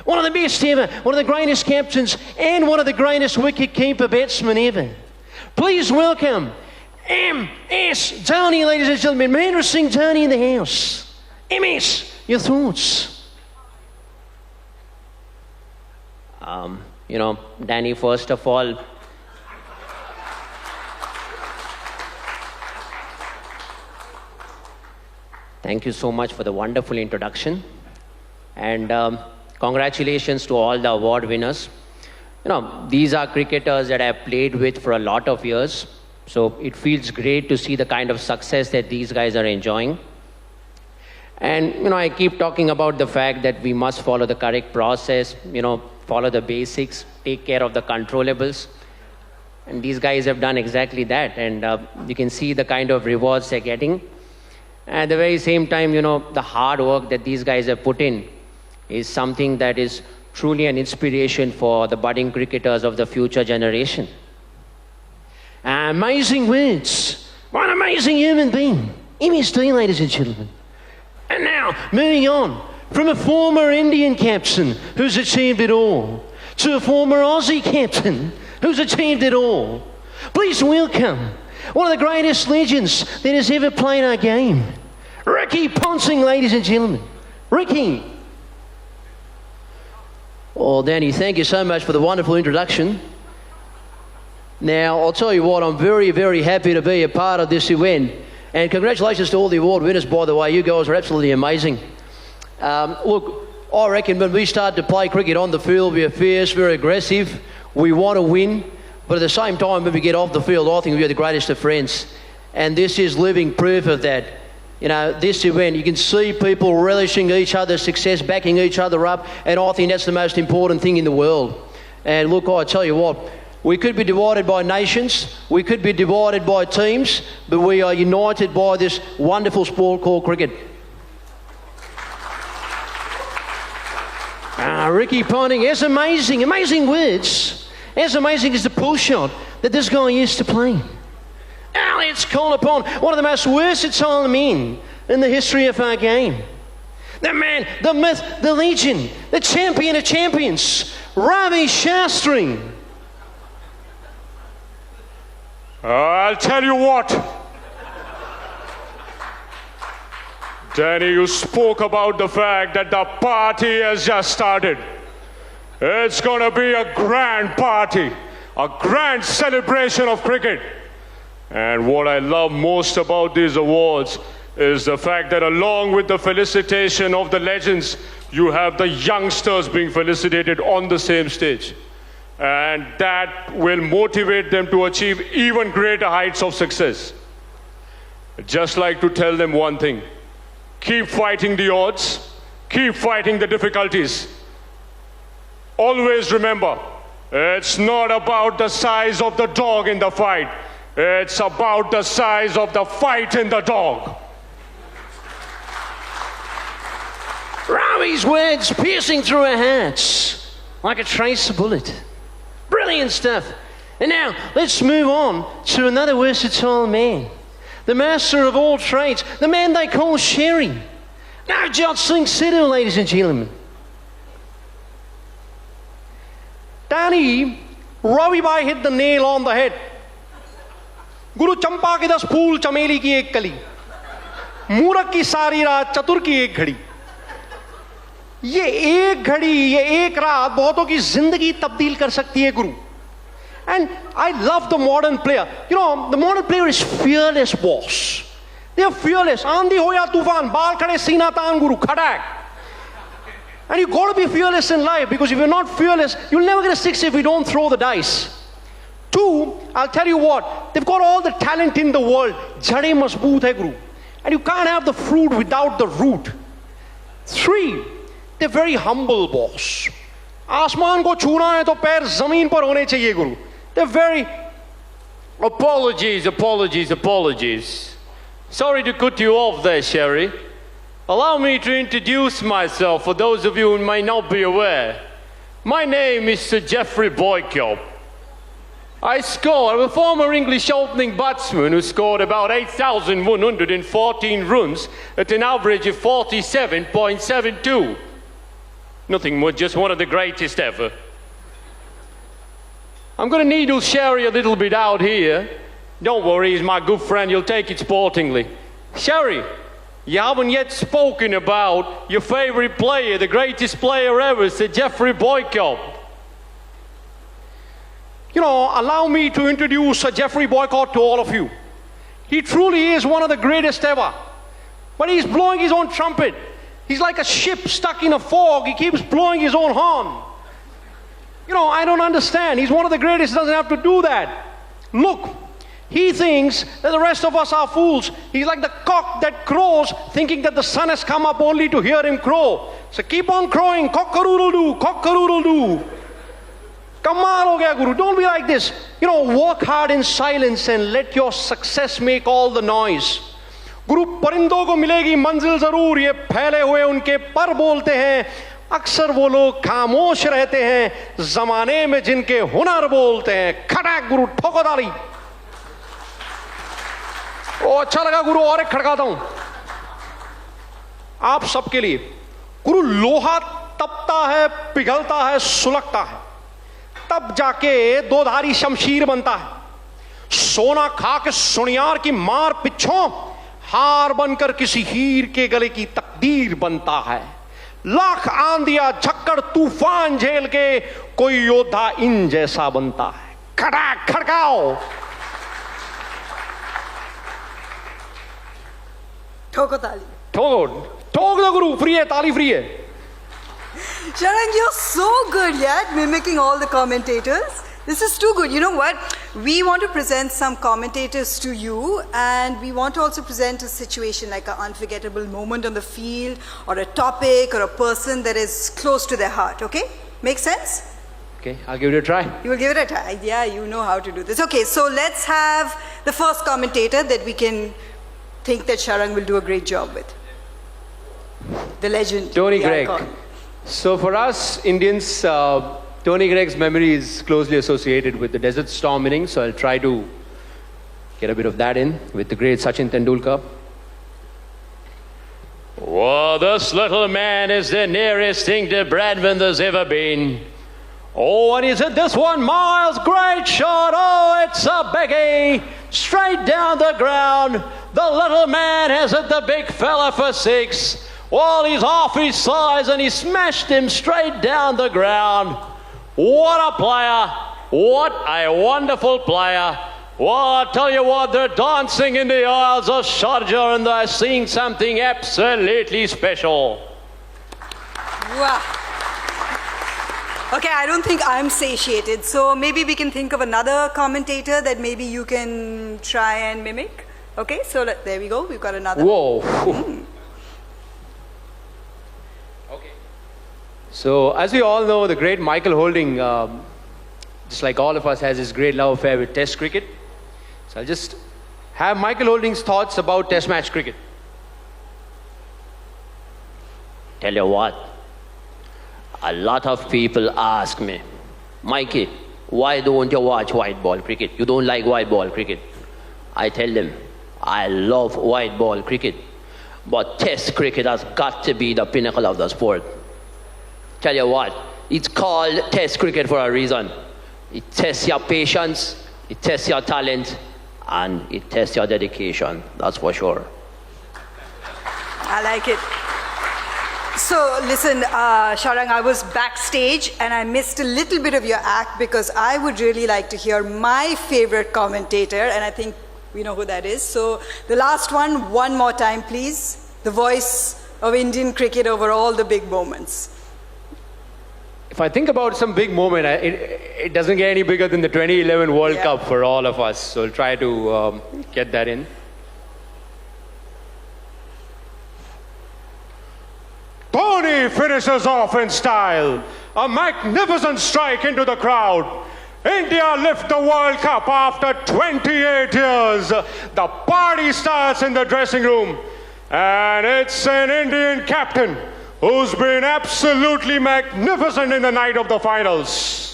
One of the best ever, one of the greatest captains, and one of the greatest wicket-keeper batsmen ever. Please welcome MS Dhoni, ladies and gentlemen. Mahendra Singh Dhoni in the house. MS, your thoughts? Danny, first of all, thank you so much for the wonderful introduction. And congratulations to all the award winners. These are cricketers that I've played with for a lot of years. So it feels great to see the kind of success that these guys are enjoying. And, I keep talking about the fact that we must follow the correct process, follow the basics, take care of the controllables. And these guys have done exactly that. And you can see the kind of rewards they're getting. At the very same time, the hard work that these guys have put in is something that is truly an inspiration for the budding cricketers of the future generation. Amazing words. What an amazing human being. MSD, ladies and gentlemen. And now, moving on, from a former Indian captain who's achieved it all, to a former Aussie captain who's achieved it all. Please welcome one of the greatest legends that has ever played our game. Ricky Ponting, ladies and gentlemen. Ricky. Well, Danny, thank you so much for the wonderful introduction. Now, I'll tell you what, I'm very, very happy to be a part of this event. And congratulations to all the award winners, by the way. You guys are absolutely amazing. Look, I reckon when we start to play cricket on the field, we're fierce, very aggressive. We want to win. But at the same time, when we get off the field, I think we're the greatest of friends. And this is living proof of that. This event, you can see people relishing each other's success, backing each other up, and I think that's the most important thing in the world. And look, I tell you what, we could be divided by nations, we could be divided by teams, but we are united by this wonderful sport called cricket. Ricky Ponting, as amazing words, as amazing as the pull shot that this guy used to play. Now let's call upon one of the most versatile men in the history of our game. The man, the myth, the legend, the champion of champions, Ravi Shastri. I'll tell you what. Danny, you spoke about the fact that the party has just started. It's going to be a grand party, a grand celebration of cricket. And what I love most about these awards is the fact that along with the felicitation of the legends, you have the youngsters being felicitated on the same stage. And that will motivate them to achieve even greater heights of success. I'd just like to tell them one thing. Keep fighting the odds. Keep fighting the difficulties. Always remember, it's not about the size of the dog in the fight. It's about the size of the fight in the dog. Ravi's words piercing through our hearts like a trace of bullet. Brilliant stuff. And now, let's move on to another versatile man. The master of all trades, the man they call Sherry. Navjot Singh Sidhu, ladies and gentlemen. Danny, Ravi Bhai hit the nail on the head. Guru Champa ke 10 phool, chameli ki ek kali. Murak ki sari raat, chatur ki ek ghadi. ये एक घड़ी, ये एक रात बहुतों की जिंदगी तब्दील कर सकती है गुरु. And I love the modern player. The modern player is fearless, boss. They are fearless. आंधी हो या तूफान, बाल खड़े सीना तान गुरु, खड़ाक. And you got to be fearless in life, because if you're not fearless, you'll never get a six if you don't throw the dice. 2, I'll tell you what, they've got all the talent in the world. Jade mazboot hai guru. And you can't have the fruit without the root. 3, they're very humble, boss. आसमान को छूना है तो पैर जमीन पर होने चाहिए गुरु. They're very... Apologies. Sorry to cut you off there, Sherry. Allow me to introduce myself for those of you who may not be aware. My name is Sir Geoffrey Boycott. I'm a former English opening batsman who scored about 8,114 runs at an average of 47.72. Nothing much, just one of the greatest ever. I'm going to needle Sherry a little bit out here. Don't worry, he's my good friend. You'll take it sportingly. Sherry, you haven't yet spoken about your favorite player, the greatest player ever, Sir Jeffrey Boycott. You know, allow me to introduce Sir Jeffrey Boycott to all of you. He truly is one of the greatest ever. But he's blowing his own trumpet. He's like a ship stuck in a fog. He keeps blowing his own horn. You know, I don't understand. He's one of the greatest. He doesn't have to do that. Look, he thinks that the rest of us are fools. He's like the cock that crows, thinking that the sun has come up only to hear him crow. So keep on crowing. Cock-a-doodle-doo, cock-a-doodle-doo. Kamal ho gaya, Guru. Don't be like this. You know, work hard in silence and let your success make all the noise. Guru, परिंदों को मिलेगी मंजिल जरूर, ये फैले हुए उनके पर बोलते हैं. अक्सर वो लोग खामोश रहते हैं, जमाने में जिनके हुनर बोलते हैं. खटाक गुरु, ठोको ताली. ओ अच्छा लगा गुरु, और एक खड़काता हूं आप सबके लिए. गुरु, लोहा तपता है, पिघलता है, सुलगता है, तब जाके दो धारी शमशीर बनता है. सोना खा के सुनियार की मार पिछों हार बनकर किसी हीर के गले की तकदीर बनता है. लाख आंधिया झक्कड़ तूफान झेल के कोई योद्धा इन जैसा बनता है. खड़ाक खड़काओ. ठोको ताली. ठोक दो गुरु, फ्री है, ताली फ्री है. Shaarang, you're so good, yeah, mimicking all the commentators. This is too good. You know what? We want to present some commentators to you, and we want to also present a situation like an unforgettable moment on the field, or a topic, or a person that is close to their heart, okay? Make sense? Okay, I'll give it a try. You will give it a try. Yeah, you know how to do this. Okay, so let's have the first commentator that we can think that Shaarang will do a great job with. The legend. Tony the Greig. icon. So for us Indians, Tony Greig's memory is closely associated with the Desert Storm innings, so I'll try to get a bit of that in with the great Sachin Tendulkar. Well, this little man is the nearest thing to Bradman there's ever been. Oh, and he's hit this one, Miles. Great shot. Oh, it's a biggie. Straight down the ground. The little man has hit the big fella for six. Well, he's half his size and he smashed him straight down the ground. What a player. What a wonderful player. Well, I tell you what, they're dancing in the aisles of Sharjah and they're seeing something absolutely special. Wow. Okay, I don't think I'm satiated, so maybe we can think of another commentator that maybe you can try and mimic. Okay, so there we go, we've got another. Whoa. Okay. So, as we all know, the great Michael Holding, just like all of us, has his great love affair with Test cricket. So I'll just have Michael Holding's thoughts about Test match cricket. Tell you what, a lot of people ask me, Mikey, why don't you watch white ball cricket? You don't like white ball cricket. I tell them, I love white ball cricket, but Test cricket has got to be the pinnacle of the sport. Tell you what, it's called Test cricket for a reason. It tests your patience, it tests your talent, and it tests your dedication, that's for sure. I like it. So listen, Shaarang, I was backstage and I missed a little bit of your act because I would really like to hear my favorite commentator, and I think we know who that is. So the last one more time, please. The voice of Indian cricket over all the big moments. If I think about some big moment, it doesn't get any bigger than the 2011 World Cup for all of us. So I'll try to get that in. Dhoni finishes off in style. A magnificent strike into the crowd. India lift the World Cup after 28 years. The party starts in the dressing room. And it's an Indian captain who's been absolutely magnificent in the night of the finals.